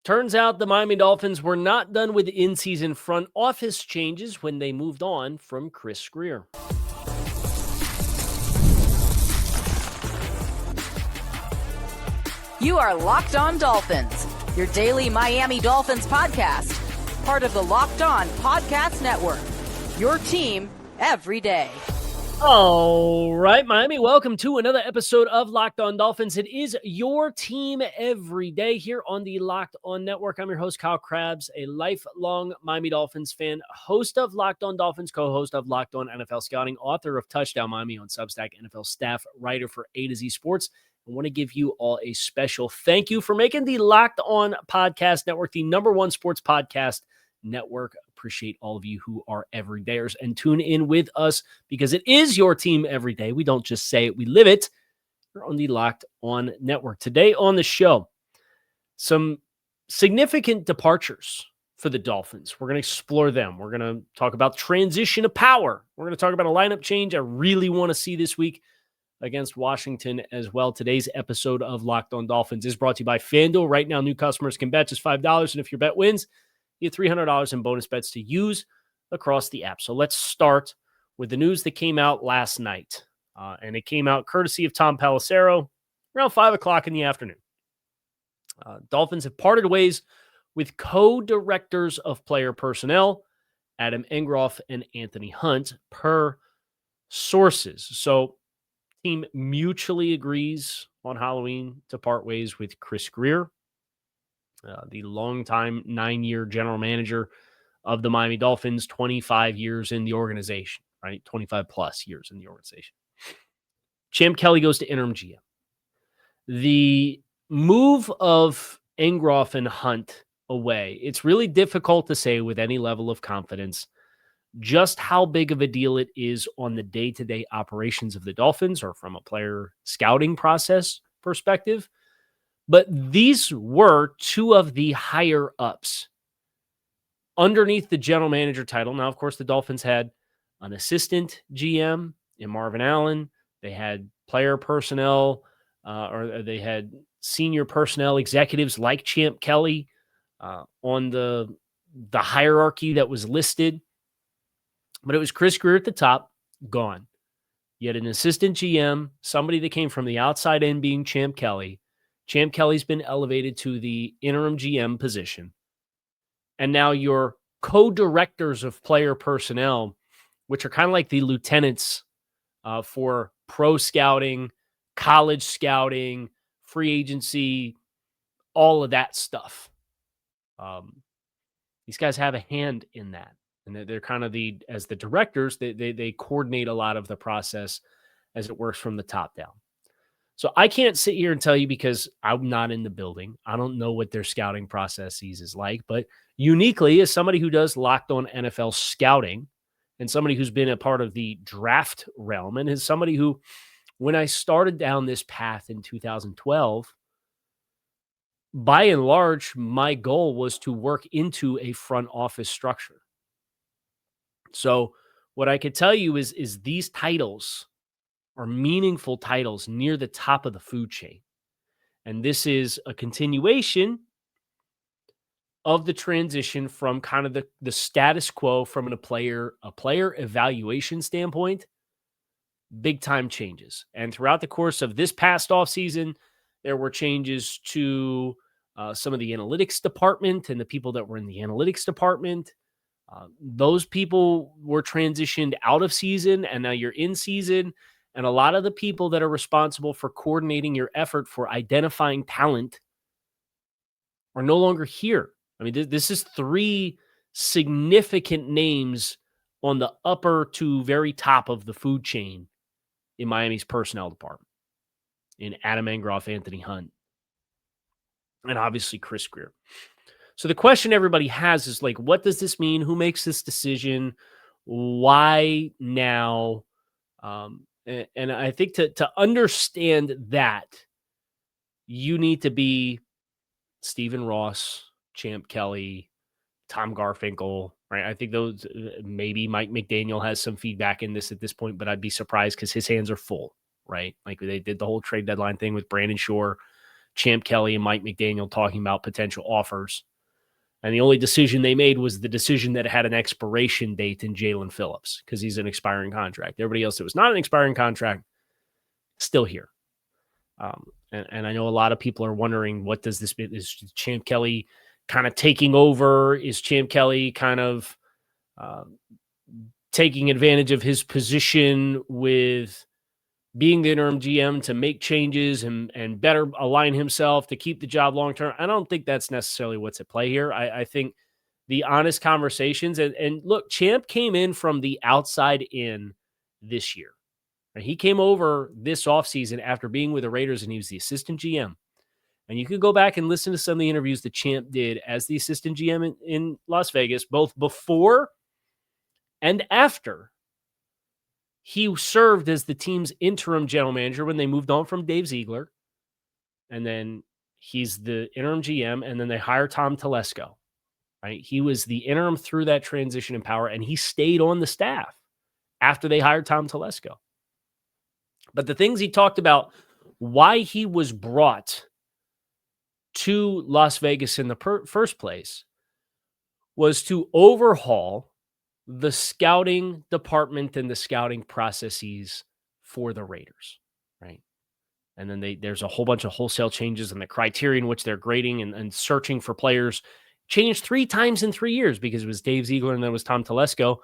Turns out the Miami Dolphins were not done with in-season front office changes when they moved on from Chris Grier. You are Locked On Dolphins, your daily Miami Dolphins podcast, part of the Locked On Podcast Network, your team every day. All right, Miami, welcome to another episode of Locked On Dolphins. It is your team every day here on the Locked On Network. I'm your host, Kyle Krabs, a lifelong Miami Dolphins fan, host of Locked On Dolphins, co-host of Locked On NFL Scouting, author of Touchdown Miami on Substack, NFL staff writer for A to Z Sports. I want to give you all a special thank you for making the Locked On Podcast Network the number one sports podcast network. Appreciate all of you who are everydayers and tune in with us because it is your team every day. We don't just say it, we live it. We're on the Locked On Network. Today on the show, some significant departures for the Dolphins. We're going to explore them. We're going to talk about transition of power. We're going to talk about a lineup change I really want to see this week against Washington as well. Today's episode of Locked On Dolphins is brought to you by FanDuel. Right now, new customers can bet just $5, and if your bet wins, you get $300 in bonus bets to use across the app. So let's start with the news that came out last night. And it came out courtesy of Tom Pelissero around 5 o'clock in the afternoon. Dolphins have parted ways with co-directors of player personnel, Adam Engroff and Anthony Hunt, per sources. So team mutually agrees on Halloween to part ways with Chris Grier, the longtime 9-year general manager of the Miami Dolphins, 25 years in the organization, right? 25 plus years in the organization. Champ Kelly goes to interim GM. The move of Engroff and Hunt away, it's really difficult to say with any level of confidence just how big of a deal it is on the day-to-day operations of the Dolphins or from a player scouting process perspective. But these were two of the higher ups underneath the general manager title. Now, of course, the Dolphins had an assistant GM in Marvin Allen. They had player personnel, or they had senior personnel executives like Champ Kelly on the hierarchy that was listed. But it was Chris Grier at the top, gone. You had an assistant GM, somebody that came from the outside in being Champ Kelly. Champ Kelly's been elevated to the interim GM position. And now your co-directors of player personnel, which are kind of like the lieutenants for pro scouting, college scouting, free agency, all of that stuff. These guys have a hand in that. And they're kind of as the directors, they coordinate a lot of the process as it works from the top down. So I can't sit here and tell you because I'm not in the building. I don't know what their scouting processes is like, but uniquely as somebody who does Locked On NFL scouting and somebody who's been a part of the draft realm and is somebody who, when I started down this path in 2012, by and large, my goal was to work into a front office structure. So what I could tell you is these titles are meaningful titles near the top of the food chain. And this is a continuation of the transition from kind of the status quo from a player evaluation standpoint, big time changes. And throughout the course of this past offseason, there were changes to some of the analytics department and the people that were in the analytics department. Those people were transitioned out of season, and now you're in season. And a lot of the people that are responsible for coordinating your effort for identifying talent are no longer here. I mean, this is 3 significant names on the upper to very top of the food chain in Miami's personnel department, in Adam Engroff, Anthony Hunt, and obviously Chris Grier. So the question everybody has is like, what does this mean? Who makes this decision? Why now? And I think to understand that, you need to be Stephen Ross, Champ Kelly, Tom Garfinkel, right? I think those, maybe Mike McDaniel has some feedback in this at this point, but I'd be surprised because his hands are full, right? Like they did the whole trade deadline thing with Brandon Shore Champ Kelly and Mike McDaniel talking about potential offers. And the only decision they made was the decision that had an expiration date in Jalen Phillips because he's an expiring contract. Everybody else that was not an expiring contract, still here. And I know a lot of people are wondering, what does this mean? Is Champ Kelly kind of taking over? Is Champ Kelly kind of taking advantage of his position with being the interim GM to make changes and better align himself to keep the job long-term? I don't think that's necessarily what's at play here. I think the honest conversations, and look, Champ came in from the outside in this year. He came over this offseason after being with the Raiders, and he was the assistant GM. And you can go back and listen to some of the interviews that Champ did as the assistant GM in Las Vegas, both before and after he served as the team's interim general manager when they moved on from Dave Ziegler. And then he's the interim GM, and then they hire Tom Telesco. Right? He was the interim through that transition in power, and he stayed on the staff after they hired Tom Telesco. But the things he talked about, why he was brought to Las Vegas in the first place, was to overhaul the scouting department and the scouting processes for the Raiders, right? And then there's a whole bunch of wholesale changes in the criteria in which they're grading and searching for players. Changed 3 times in 3 years because it was Dave Ziegler and then it was Tom Telesco.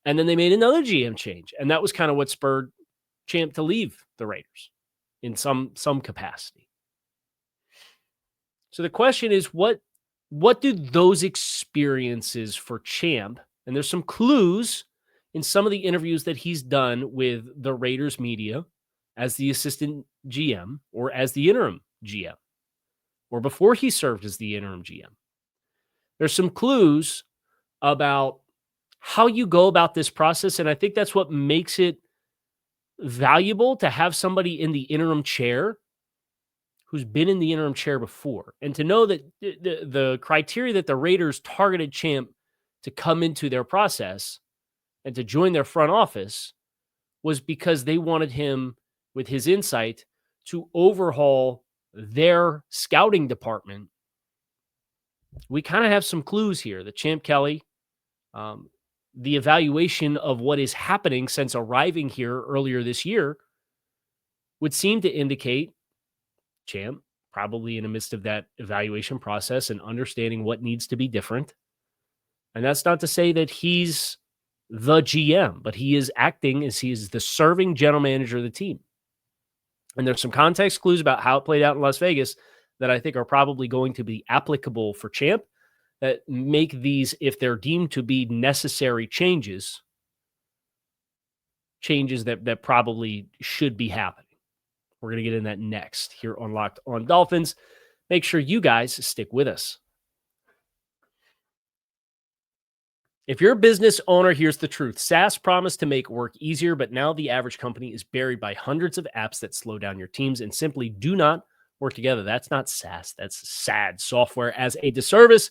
And then they made another GM change. And that was kind of what spurred Champ to leave the Raiders in some capacity. So the question is, what do those experiences for Champ, and there's some clues in some of the interviews that he's done with the Raiders media as the assistant GM or as the interim GM, or before he served as the interim GM. There's some clues about how you go about this process, and I think that's what makes it valuable to have somebody in the interim chair who's been in the interim chair before, and to know that the criteria that the Raiders targeted Champ to come into their process and to join their front office was because they wanted him, with his insight, to overhaul their scouting department. We kind of have some clues here that Champ Kelly, the evaluation of what is happening since arriving here earlier this year, would seem to indicate Champ probably in the midst of that evaluation process and understanding what needs to be different. And that's not to say that he's the GM, but he is acting as he is the serving general manager of the team. And there's some context clues about how it played out in Las Vegas that I think are probably going to be applicable for Champ, that make these, if they're deemed to be necessary changes that probably should be happening. We're going to get in that next here on Locked On Dolphins. Make sure you guys stick with us. If you're a business owner, here's the truth. SaaS promised to make work easier, but now the average company is buried by hundreds of apps that slow down your teams and simply do not work together. That's not SaaS. That's SAD, software as a service.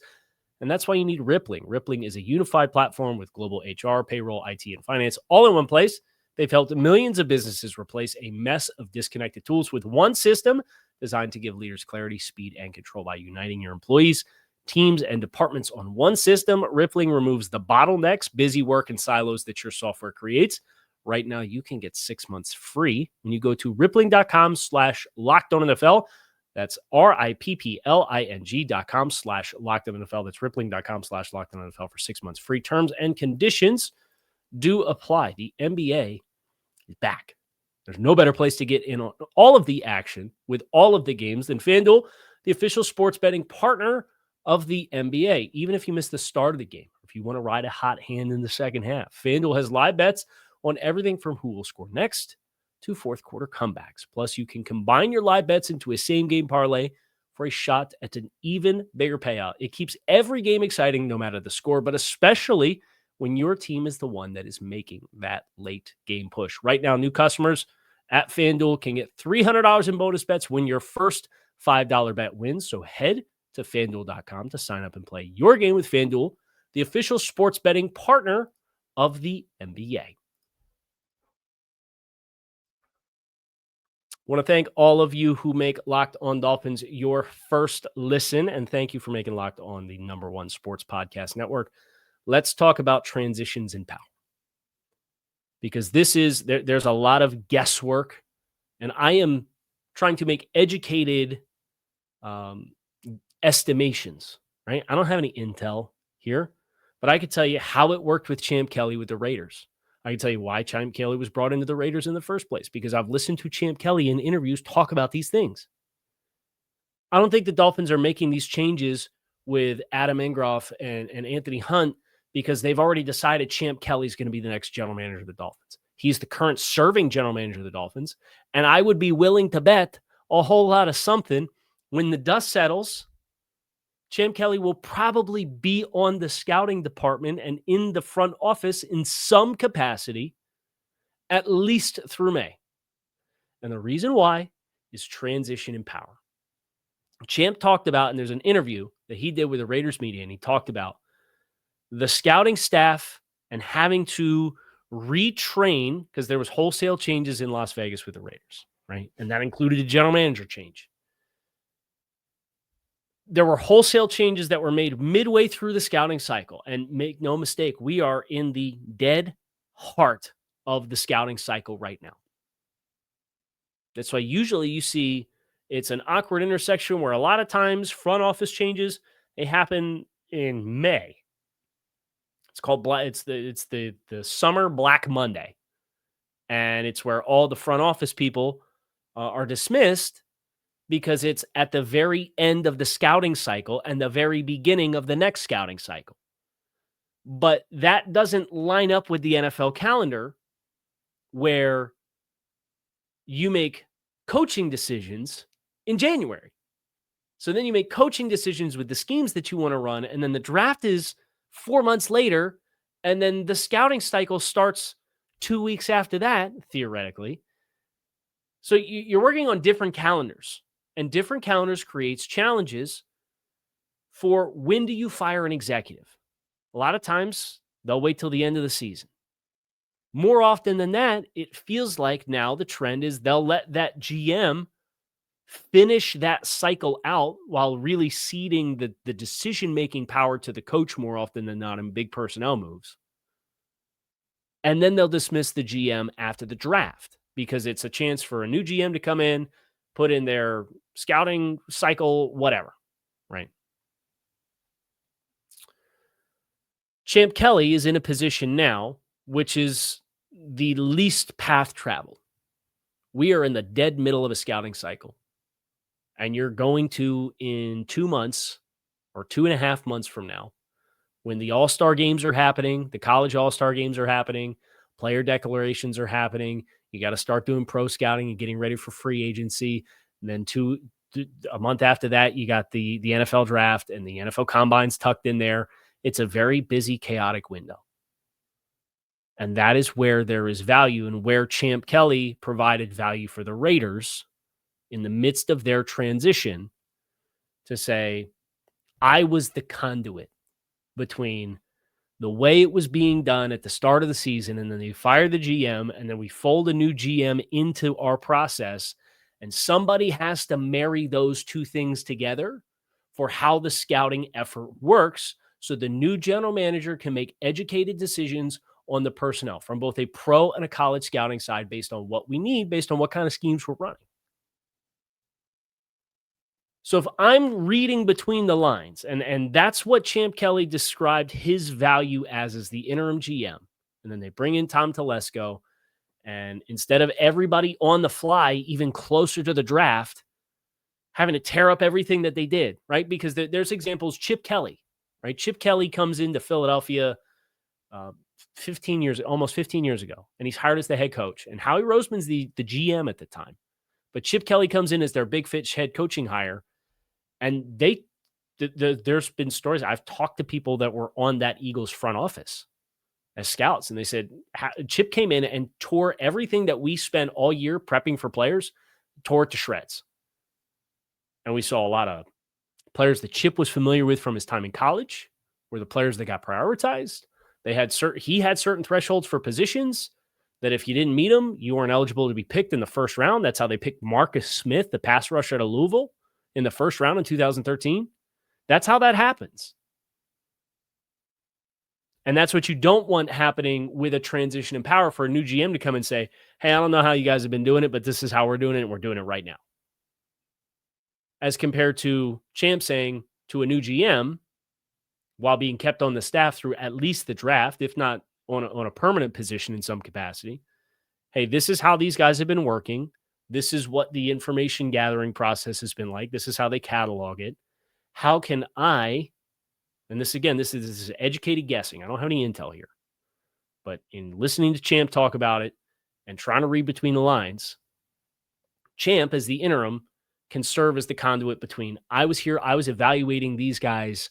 And that's why you need Rippling. Rippling is a unified platform with global HR, payroll, IT, and finance all in one place. They've helped millions of businesses replace a mess of disconnected tools with one system designed to give leaders clarity, speed, and control by uniting your employees, teams, and departments on one system. Rippling removes the bottlenecks, busy work, and silos that your software creates. Right now, you can get 6 months free when you go to rippling.com/LockedOnNFL. That's rippling.com/LockedOnNFL. That's rippling.com/LockedOnNFL for 6 months free. Terms and conditions do apply. The NBA is back. There's no better place to get in on all of the action with all of the games than FanDuel, the official sports betting partner of the NBA. Even if you miss the start of the game, if you want to ride a hot hand in the second half, FanDuel has live bets on everything from who will score next to fourth quarter comebacks. Plus, you can combine your live bets into a same-game parlay for a shot at an even bigger payout. It keeps every game exciting no matter the score, but especially when your team is the one that is making that late game push. Right now, new customers at FanDuel can get $300 in bonus bets when your first $5 bet wins. So head to FanDuel.com to sign up and play your game with FanDuel, the official sports betting partner of the NBA. want to thank all of you who make Locked On Dolphins your first listen, and thank you for making Locked On the #1 sports podcast network. Let's talk about transitions in power, because there's a lot of guesswork, and I am trying to make educated estimations, right? I don't have any intel here, but I could tell you how it worked with Champ Kelly with the Raiders. I can tell you why Champ Kelly was brought into the Raiders in the first place, because I've listened to Champ Kelly in interviews talk about these things. I don't think the Dolphins are making these changes with Adam Engroff and Anthony Hunt because they've already decided Champ Kelly's going to be the next general manager of the Dolphins. He's the current serving general manager of the Dolphins, and I would be willing to bet a whole lot of something when the dust settles, Champ Kelly will probably be on the scouting department and in the front office in some capacity, at least through May. And the reason why is transition in power. Champ talked about, and there's an interview that he did with the Raiders media, and he talked about the scouting staff and having to retrain because there was wholesale changes in Las Vegas with the Raiders, right? And that included a general manager change. There were wholesale changes that were made midway through the scouting cycle. And make no mistake, we are in the dead heart of the scouting cycle right now. That's why usually you see it's an awkward intersection where a lot of times front office changes, they happen in May. It's called it's the summer Black Monday. And it's where all the front office people are dismissed, because it's at the very end of the scouting cycle and the very beginning of the next scouting cycle. But that doesn't line up with the NFL calendar, where you make coaching decisions in January. So then you make coaching decisions with the schemes that you want to run, and then the draft is 4 months later, and then the scouting cycle starts 2 weeks after that, theoretically. So you're working on different calendars. And different calendars creates challenges for when do you fire an executive. A lot of times, they'll wait till the end of the season. More often than that, it feels like now the trend is they'll let that GM finish that cycle out while really ceding the decision-making power to the coach more often than not in big personnel moves. And then they'll dismiss the GM after the draft, because it's a chance for a new GM to come in, put in their scouting cycle, whatever, right? Champ Kelly is in a position now, which is the least path traveled. We are in the dead middle of a scouting cycle. And you're going to, in 2 months or 2.5 months from now, when the All-Star games are happening, the college All-Star games are happening, player declarations are happening, you got to start doing pro scouting and getting ready for free agency. And then a month after that, you got the NFL draft and the NFL combines tucked in there. It's a very busy, chaotic window. And that is where there is value, and where Champ Kelly provided value for the Raiders in the midst of their transition to say, I was the conduit between the way it was being done at the start of the season, and then they fire the GM, and then we fold a new GM into our process, and somebody has to marry those two things together for how the scouting effort works, so the new general manager can make educated decisions on the personnel from both a pro and a college scouting side based on what we need, based on what kind of schemes we're running. So if I'm reading between the lines, and that's what Champ Kelly described his value as the interim GM, and then they bring in Tom Telesco, and instead of everybody on the fly, even closer to the draft, having to tear up everything that they did, right? Because there's examples, Chip Kelly, right? Chip Kelly comes into Philadelphia almost 15 years ago, and he's hired as the head coach. And Howie Roseman's the GM at the time. But Chip Kelly comes in as their big fish head coaching hire. And there's been stories. I've talked to people that were on that Eagles front office as scouts, and they said Chip came in and tore everything that we spent all year prepping for players, tore it to shreds. And we saw a lot of players that Chip was familiar with from his time in college were the players that got prioritized. He had certain thresholds for positions. that if you didn't meet him, you weren't eligible to be picked in the first round. That's how they picked Marcus Smith, the pass rusher out of Louisville, in the first round in 2013. That's how that happens. And that's what you don't want happening with a transition in power, for a new GM to come and say, hey, I don't know how you guys have been doing it, but this is how we're doing it, and we're doing it right now. As compared to Champ saying to a new GM, while being kept on the staff through at least the draft, if not on a permanent position in some capacity, hey, this is how these guys have been working. This is what the information gathering process has been like. This is how they catalog it. How can I, and this is educated guessing. I don't have any intel here, but in listening to Champ talk about it and trying to read between the lines, Champ, as the interim, can serve as the conduit between, I was here, I was evaluating these guys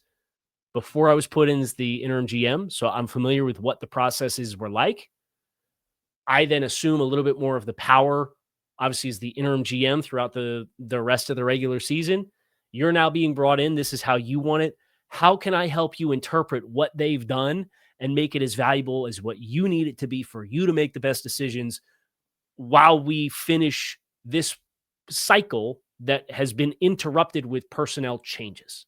before I was put in as the interim GM, so I'm familiar with what the processes were like. I then assume a little bit more of the power, obviously, as the interim GM throughout the rest of the regular season. You're now being brought in. This is how you want it. How can I help you interpret what they've done and make it as valuable as what you need it to be for you to make the best decisions while we finish this cycle that has been interrupted with personnel changes?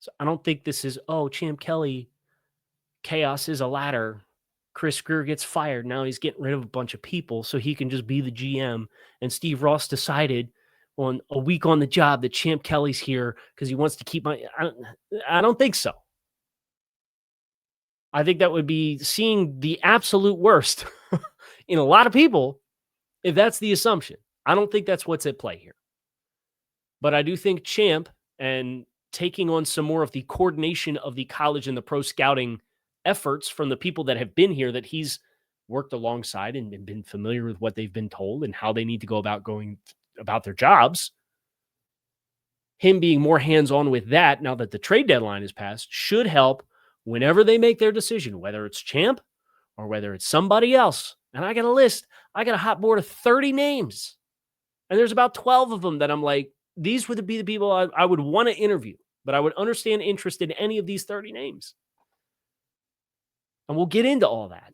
So I don't think this is, oh, Champ Kelly, chaos is a ladder. Chris Grier gets fired. Now he's getting rid of a bunch of people so he can just be the GM. And Steve Ross decided on a week on the job that Champ Kelly's here because he wants to keep I don't think so. I think that would be seeing the absolute worst in a lot of people if that's the assumption. I don't think that's what's at play here. But I do think Champ, and taking on some more of the coordination of the college and the pro scouting efforts from the people that have been here that he's worked alongside and been familiar with what they've been told and how they need to go about going about their jobs. Him being more hands-on with that now that the trade deadline is passed should help whenever they make their decision, whether it's Champ or whether it's somebody else. And I got a list. I got a hot board of 30 names. And there's about 12 of them that I'm like, these would be the people I would want to interview, but I would understand interest in any of these 30 names. And we'll get into all that,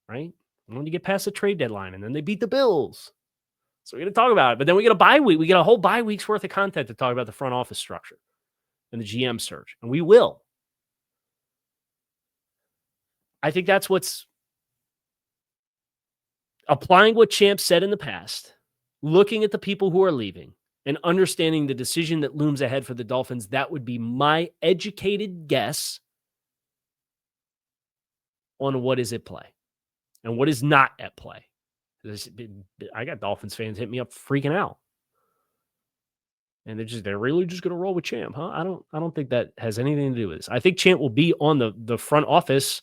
right? When you get past the trade deadline, and then they beat the Bills. So we're going to talk about it. But then we get a bye week. We get a whole bye week's worth of content to talk about the front office structure and the GM search. And we will. I think that's what's applying what Champ said in the past, looking at the people who are leaving, and understanding the decision that looms ahead for the Dolphins. That would be my educated guess on what is at play and what is not at play. I got Dolphins fans hit me up freaking out. And they're really just going to roll with Champ, huh? I don't think that has anything to do with this. I think Champ will be on the front office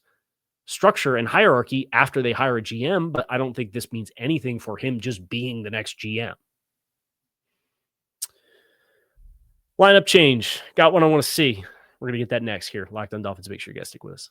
structure and hierarchy after they hire a GM, but I don't think this means anything for him just being the next GM. Lineup change. Got one I want to see. We're going to get that next here. Locked On Dolphins. Make sure you guys stick with us.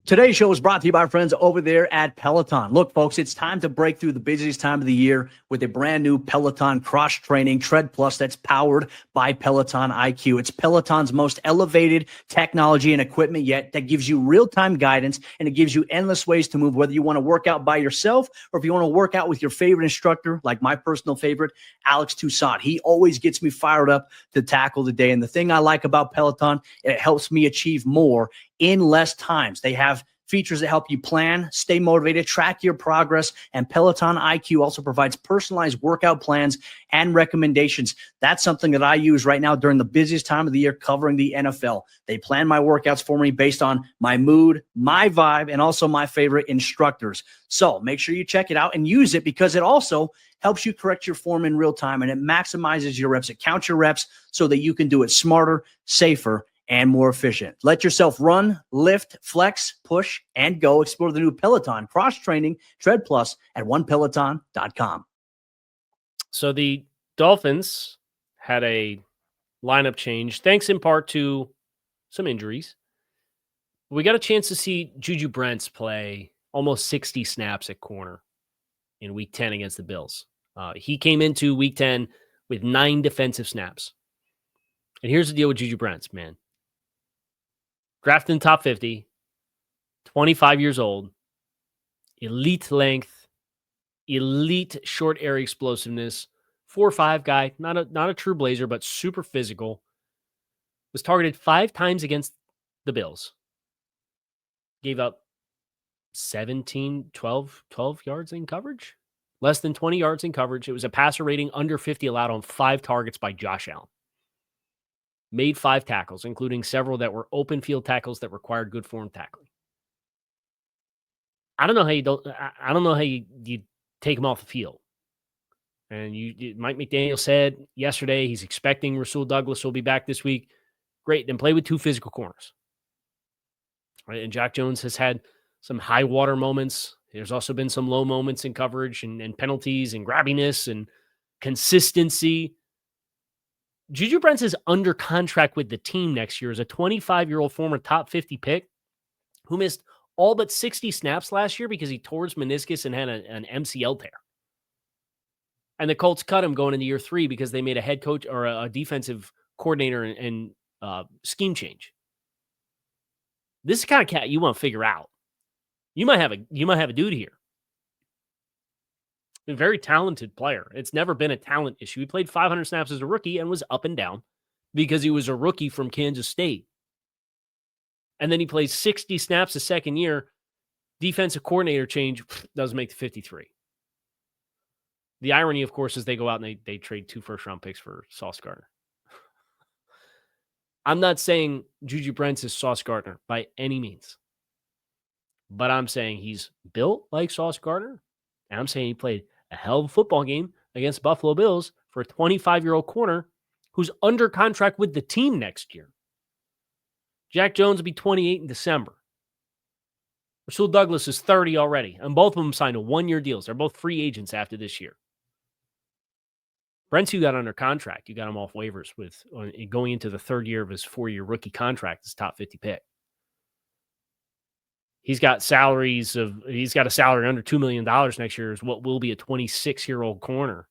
Today's show is brought to you by our friends over there at Peloton. Look, folks, it's time to break through the busiest time of the year with a brand new Peloton cross-training Tread Plus that's powered by Peloton IQ. It's Peloton's most elevated technology and equipment yet that gives you real-time guidance, and it gives you endless ways to move, whether you want to work out by yourself or if you want to work out with your favorite instructor, like my personal favorite, Alex Toussaint. He always gets me fired up to tackle the day. And the thing I like about Peloton, it helps me achieve more in less times. They have features that help you plan, stay motivated, track your progress, and Peloton IQ also provides personalized workout plans and recommendations. That's something that I use right now during the busiest time of the year covering the NFL. They plan my workouts for me based on my mood, my vibe, and also my favorite instructors. So make sure you check it out and use it, because it also helps you correct your form in real time, and it maximizes your reps. It counts your reps so that you can do it smarter, safer, and more efficient. Let yourself run, lift, flex, push, and go. Explore the new Peloton cross-training Tread Plus at onepeloton.com. So the Dolphins had a lineup change, thanks in part to some injuries. We got a chance to see JuJu Brents play almost 60 snaps at corner in Week 10 against the Bills. He came into Week 10 with 9 defensive snaps. And here's the deal with JuJu Brents, man. drafted in top 50, 25 years old, elite length, elite short area explosiveness, 4.5 guy, not a true blazer, but super physical. Was targeted 5 times against the Bills. Gave up 12 yards in coverage. Less than 20 yards in coverage. It was a passer rating under 50 allowed on 5 targets by Josh Allen. Made 5 tackles, including several that were open field tackles that required good form tackling. I don't know how you take him off the field. And Mike McDaniel said yesterday he's expecting Rasul Douglas will be back this week. Great. Then play with 2 physical corners. Right? And Jack Jones has had some high water moments. There's also been some low moments in coverage and penalties and grabbiness and consistency. JuJu Brents is under contract with the team next year as a 25-year-old former top 50 pick who missed all but 60 snaps last year because he tore his meniscus and had an MCL tear. And the Colts cut him going into year 3 because they made a head coach or a defensive coordinator and scheme change. This is the kind of cat you want to figure out. You might have a dude here. A very talented player. It's never been a talent issue. He played 500 snaps as a rookie and was up and down because he was a rookie from Kansas State. And then he plays 60 snaps the second year. Defensive coordinator change doesn't make the 53. The irony, of course, is they go out and they trade 2 first-round picks for Sauce Gardner. I'm not saying JuJu Brents is Sauce Gardner by any means. But I'm saying he's built like Sauce Gardner. And I'm saying he played a hell of a football game against Buffalo Bills for a 25-year-old corner who's under contract with the team next year. Jack Jones will be 28 in December. Rasul Douglas is 30 already. And both of them signed 1-year deals. They're both free agents after this year. Brents, you got under contract. You got him off waivers with going into the 3rd year of his 4-year rookie contract as top 50 pick. He's got a salary under $2 million next year is what will be a 26-year-old corner.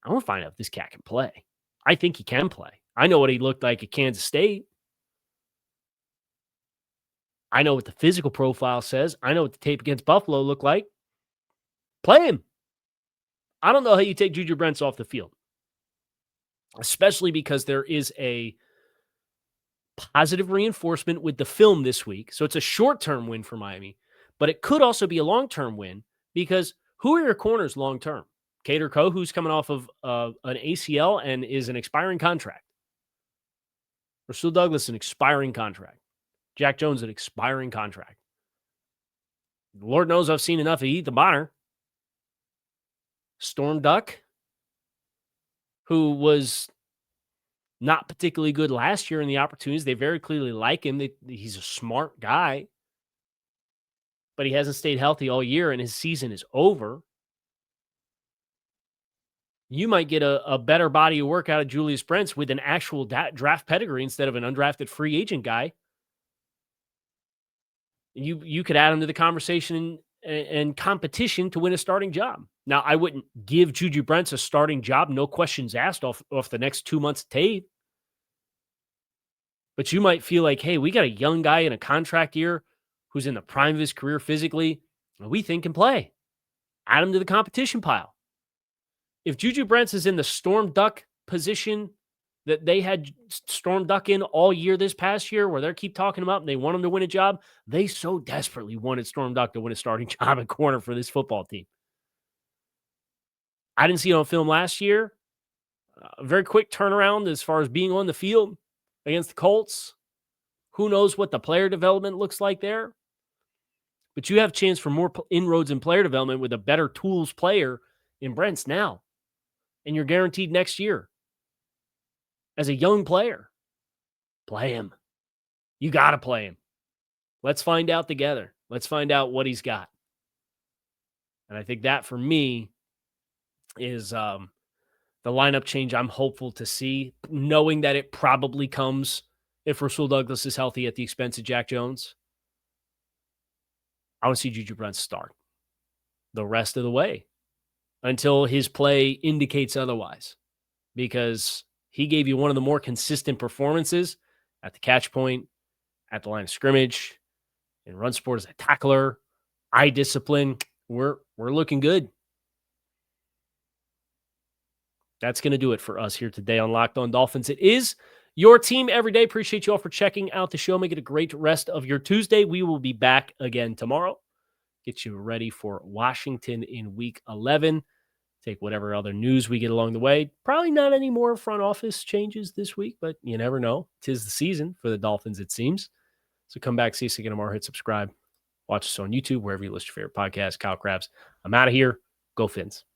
I want to find out if this cat can play. I think he can play. I know what he looked like at Kansas State. I know what the physical profile says. I know what the tape against Buffalo looked like. Play him. I don't know how you take JuJu Brents off the field, especially because there is a positive reinforcement with the film this week. So it's a short-term win for Miami, but it could also be a long-term win because who are your corners long-term? Kader Coe, who's coming off of an ACL and is an expiring contract. Rasul Douglas, an expiring contract. Jack Jones, an expiring contract. Lord knows I've seen enough of Ethan Bonner. Storm Duck, who was not particularly good last year in the opportunities. They very clearly like him. He's a smart guy, but he hasn't stayed healthy all year, and his season is over. You might get a better body of work out of Julius Brents with an actual draft pedigree instead of an undrafted free agent guy. You could add him to the conversation and competition to win a starting job. Now, I wouldn't give JuJu Brents a starting job, no questions asked, off the next 2 months of tape. But you might feel like, hey, we got a young guy in a contract year who's in the prime of his career physically, and we think can play. Add him to the competition pile. If JuJu Brents is in the Storm Duck position that they had Storm Duck in all year this past year, where they keep talking about and they want him to win a job, they so desperately wanted Storm Duck to win a starting job at corner for this football team. I didn't see it on film last year. A very quick turnaround as far as being on the field against the Colts. Who knows what the player development looks like there? But you have a chance for more inroads in player development with a better tools player in Brents now. And you're guaranteed next year. As a young player, play him. You got to play him. Let's find out together. Let's find out what he's got. And I think that for me is the lineup change I'm hopeful to see, knowing that it probably comes if Rasul Douglas is healthy at the expense of Jack Jones. I want to see JuJu Brents start the rest of the way until his play indicates otherwise, because he gave you one of the more consistent performances at the catch point, at the line of scrimmage, in run support as a tackler, eye discipline. We're looking good. That's going to do it for us here today on Locked On Dolphins. It is your team every day. Appreciate you all for checking out the show. Make it a great rest of your Tuesday. We will be back again tomorrow. Get you ready for Washington in Week 11. Take whatever other news we get along the way. Probably not any more front office changes this week, but you never know. 'Tis the season for the Dolphins, it seems. So come back, see us again tomorrow. Hit subscribe. Watch us on YouTube, wherever you list your favorite podcast. Kyle Krabs. I'm out of here. Go Fins.